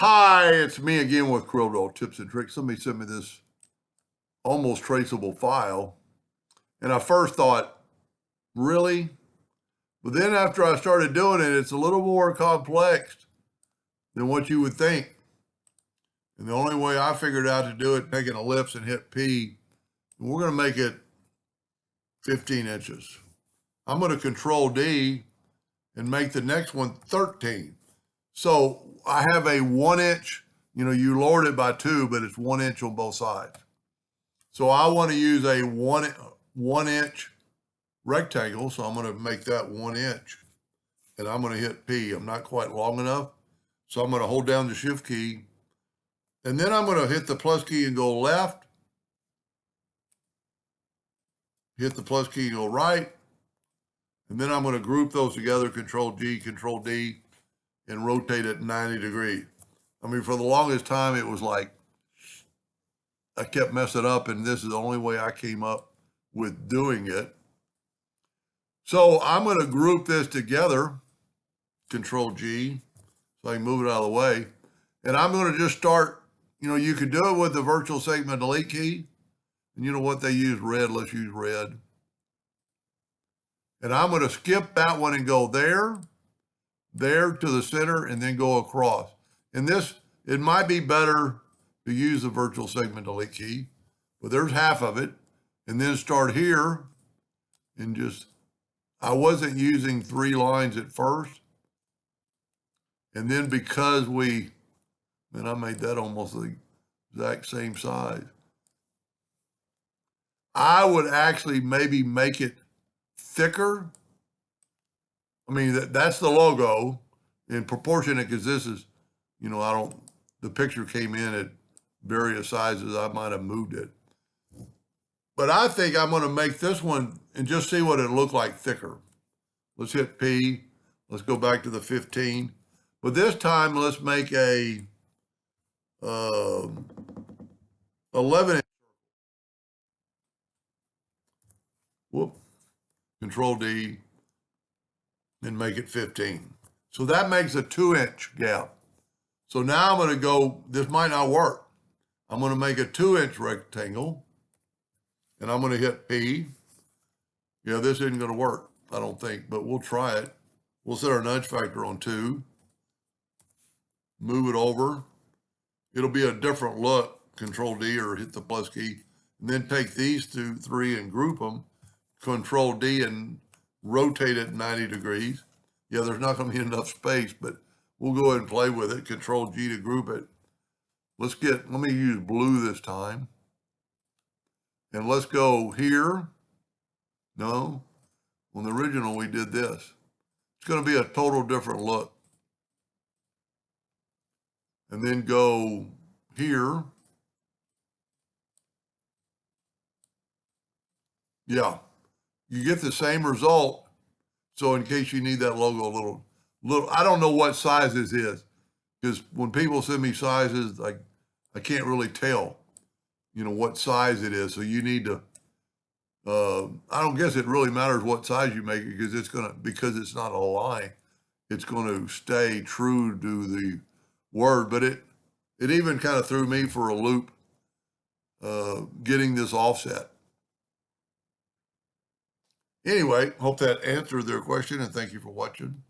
Hi, it's me again with Corel tips and tricks. Somebody sent me this almost traceable file, and I first thought, really? But then after I started doing it, it's a little more complex than what you would think. And the only way I figured out to do it, take an ellipse and hit P, and we're going to make it 15 inches. I'm going to Control D and make the next one 13. So I have a 1 inch, you lowered it by 2, but it's 1 inch on both sides. So I want to use a one inch rectangle. So I'm going to make that 1 inch and I'm going to hit P. I'm not quite long enough. So I'm going to hold down the shift key and then I'm going to hit the plus key and go left, hit the plus key and go right. And then I'm going to group those together, Control G, Control D, and rotate it 90 degrees. I mean, for the longest time, it was like, I kept messing up, and this is the only way I came up with doing it. So I'm going to group this together, Control G, so I can move it out of the way. And I'm going to just start, you could do it with the virtual segment delete key. And you know what? They use red. Let's use red. And I'm going to skip that one and go there to the center, and then go across. And this, it might be better to use the virtual segment delete key, but there's half of it. And then start here and just, I wasn't using 3 lines at first. And then because I made that almost the exact same size. I would actually maybe make it thicker. I mean, that's the logo in proportionate, because this is, the picture came in at various sizes. I might have moved it. But I think I'm going to make this one and just see what it looked like thicker. Let's hit P. Let's go back to the 15. But this time, let's make a 11 inch. Whoop. Control D and make it 15. So that makes a 2 inch gap. So now I'm going to go, this might not work. I'm going to make a 2 inch rectangle and I'm going to hit P. Yeah, this isn't going to work, I don't think, but we'll try it. We'll set our nudge factor on 2. Move it over. It'll be a different look. Control D or hit the plus key. And then take these 2, 3 and group them. Control D and rotate it 90 degrees. Yeah, there's not going to be enough space, but we'll go ahead and play with it. Control G to group it. Let me use blue this time. And let's go here. No, on the original we did this. It's going to be a total different look. And then go here. Yeah, you get the same result. So in case you need that logo a little, I don't know what size this is, because when people send me sizes, like I can't really tell, what size it is. So you need to, I don't guess it really matters what size you make it, because it's not a line, it's going to stay true to the word. But it even kind of threw me for a loop, getting this offset. Anyway, hope that answered their question, and thank you for watching.